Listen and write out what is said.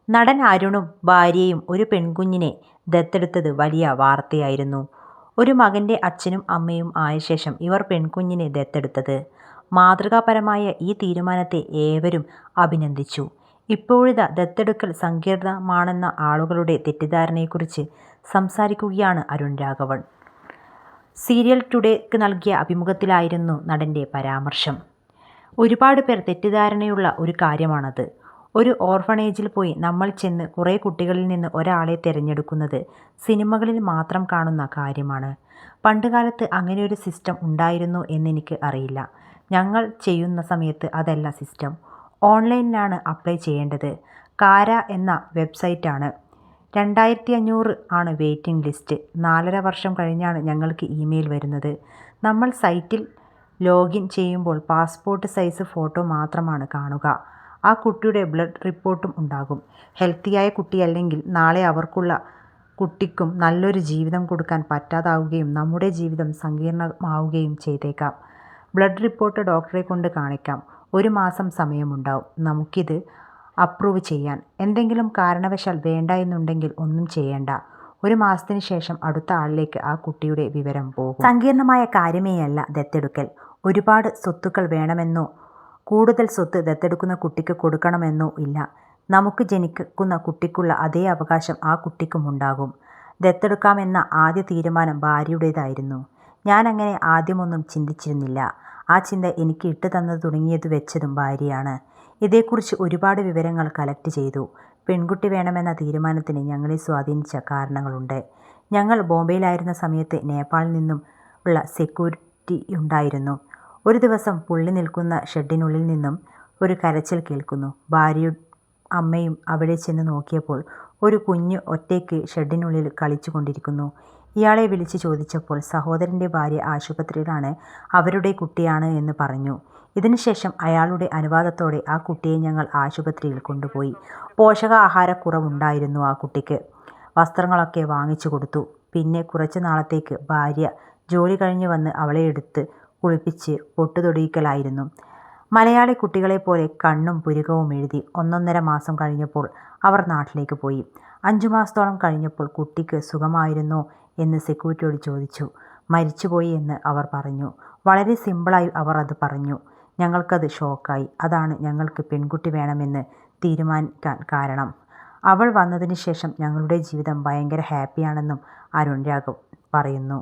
നടൻ അരുണും ഭാര്യയും ഒരു പെൺകുഞ്ഞിനെ ദത്തെടുത്തത് വലിയ വാർത്തയായിരുന്നു. ഒരു മകന്റെ അച്ഛനും അമ്മയും ആയ ശേഷം ഇവർ പെൺകുഞ്ഞിനെ ദത്തെടുത്തത്. മാതൃകാപരമായ ഈ തീരുമാനത്തെ ഏവരും അഭിനന്ദിച്ചു. ഇപ്പോഴിതാ ദത്തെടുക്കൽ സങ്കീർണമാണെന്ന ആളുകളുടെ തെറ്റിദ്ധാരണയെക്കുറിച്ച് സംസാരിക്കുകയാണ് അരുൺ രാഘവൻ. സീരിയൽ ടുഡേക്ക് നൽകിയ അഭിമുഖത്തിലായിരുന്നു നടന്റെ പരാമർശം. ഒരുപാട് പേർ തെറ്റിദ്ധാരണയുള്ള ഒരു കാര്യമാണത്. ഒരു ഓർഫണേജിൽ പോയി നമ്മൾ ചെന്ന് കുറേ കുട്ടികളിൽ നിന്ന് ഒരാളെ തിരഞ്ഞെടുക്കുന്നത് സിനിമകളിൽ മാത്രം കാണുന്ന കാര്യമാണ്. പണ്ടുകാലത്ത് അങ്ങനെയൊരു സിസ്റ്റം ഉണ്ടായിരുന്നോ എന്നെനിക്ക് അറിയില്ല. ഞങ്ങൾ ചെയ്യുന്ന സമയത്ത് അതല്ല സിസ്റ്റം. ഓൺലൈനിലാണ് അപ്ലൈ ചെയ്യേണ്ടത്. കാര എന്ന വെബ്സൈറ്റാണ്. 2500 ആണ് വെയിറ്റിംഗ് ലിസ്റ്റ്. 4.5 വർഷം കഴിഞ്ഞാണ് ഞങ്ങൾക്ക് ഇമെയിൽ വരുന്നത്. നമ്മൾ സൈറ്റിൽ ലോഗിൻ ചെയ്യുമ്പോൾ പാസ്പോർട്ട് സൈസ് ഫോട്ടോ മാത്രമാണ് കാണുക. ആ കുട്ടിയുടെ ബ്ലഡ് റിപ്പോർട്ടും ഉണ്ടാകും. ഹെൽത്തിയായ കുട്ടിയല്ലെങ്കിൽ നാളെ അവർക്കുള്ള കുട്ടിക്കും നല്ലൊരു ജീവിതം കൊടുക്കാൻ പറ്റാതാവുകയും നമ്മുടെ ജീവിതം സങ്കീർണമാവുകയും ചെയ്തേക്കാം. ബ്ലഡ് റിപ്പോർട്ട് ഡോക്ടറെ കൊണ്ട് കാണിക്കാം. 1 മാസം സമയമുണ്ടാവും നമുക്കിത് അപ്രൂവ് ചെയ്യാൻ. എന്തെങ്കിലും കാരണവശാൽ വേണ്ട എന്നുണ്ടെങ്കിൽ ഒന്നും ചെയ്യേണ്ട. 1 മാസത്തിന് ശേഷം അടുത്ത ആളിലേക്ക് ആ കുട്ടിയുടെ വിവരം പോകും. സങ്കീർണമായ കാര്യമേയല്ല ദത്തെടുക്കൽ. ഒരുപാട് സ്വത്തുക്കൾ വേണമെന്നോ കൂടുതൽ സ്വത്ത് ദത്തെടുക്കുന്ന കുട്ടിക്ക് കൊടുക്കണമെന്നോ ഇല്ല. നമുക്ക് ജനിക്കുന്ന കുട്ടിക്കുള്ള അതേ അവകാശം ആ കുട്ടിക്കും ഉണ്ടാകും. ദത്തെടുക്കാമെന്ന ആദ്യ തീരുമാനം ഭാര്യയുടേതായിരുന്നു. ഞാനങ്ങനെ ആദ്യമൊന്നും ചിന്തിച്ചിരുന്നില്ല. ആ ചിന്ത എനിക്ക് ഇട്ട് തന്നത് തുടങ്ങിയത് വെച്ചതും ഭാര്യയാണ്. ഇതേക്കുറിച്ച് ഒരുപാട് വിവരങ്ങൾ കളക്ട് ചെയ്തു. പെൺകുട്ടി വേണമെന്ന തീരുമാനത്തിന് ഞങ്ങളെ സ്വാധീനിച്ച കാരണങ്ങളുണ്ട്. ഞങ്ങൾ ബോംബെയിലായിരുന്ന സമയത്ത് നേപ്പാളിൽ നിന്നും ഉള്ള സെക്യൂരിറ്റിയുണ്ടായിരുന്നു. ഒരു ദിവസം പുള്ളി നിൽക്കുന്ന ഷെഡിനുള്ളിൽ നിന്നും ഒരു കരച്ചിൽ കേൾക്കുന്നു. ഭാര്യയും അമ്മയും അവിടെ ചെന്ന് നോക്കിയപ്പോൾ ഒരു കുഞ്ഞ് ഒറ്റയ്ക്ക് ഷെഡിനുള്ളിൽ കളിച്ചു കൊണ്ടിരിക്കുന്നു. ഇയാളെ വിളിച്ച് ചോദിച്ചപ്പോൾ സഹോദരൻ്റെ ഭാര്യ ആശുപത്രിയിലാണ്, അവരുടെ കുട്ടിയാണ് എന്ന് പറഞ്ഞു. ഇതിനുശേഷം അയാളുടെ അനുവാദത്തോടെ ആ കുട്ടിയെ ഞങ്ങൾ ആശുപത്രിയിൽ കൊണ്ടുപോയി. പോഷകാഹാരക്കുറവുണ്ടായിരുന്നു ആ കുട്ടിക്ക്. വസ്ത്രങ്ങളൊക്കെ വാങ്ങിച്ചു കൊടുത്തു. പിന്നെ കുറച്ച് നാളത്തേക്ക് ഭാര്യ ജോലി കഴിഞ്ഞ് വന്ന് അവളെ എടുത്ത് കുളിപ്പിച്ച് പൊട്ടുതൊടിയിക്കലായിരുന്നു. മലയാളി കുട്ടികളെപ്പോലെ കണ്ണും പുരികവും എഴുതി. 1.5 മാസം കഴിഞ്ഞപ്പോൾ അവർ നാട്ടിലേക്ക് പോയി. 5 മാസത്തോളം കഴിഞ്ഞപ്പോൾ കുട്ടിക്ക് സുഖമായിരുന്നോ എന്ന് സെക്യൂരിറ്റിയോട് ചോദിച്ചു. മരിച്ചുപോയി എന്ന് അവർ പറഞ്ഞു. വളരെ സിമ്പിളായി അവർ അത് പറഞ്ഞു. ഞങ്ങൾക്കത് ഷോക്കായി. അതാണ് ഞങ്ങൾക്ക് പെൺകുട്ടി വേണമെന്ന് തീരുമാനിക്കാൻ കാരണം. അവൾ വന്നതിന് ശേഷം ഞങ്ങളുടെ ജീവിതം ഭയങ്കര ഹാപ്പിയാണെന്നും അരുൺ രാഘവ് പറയുന്നു.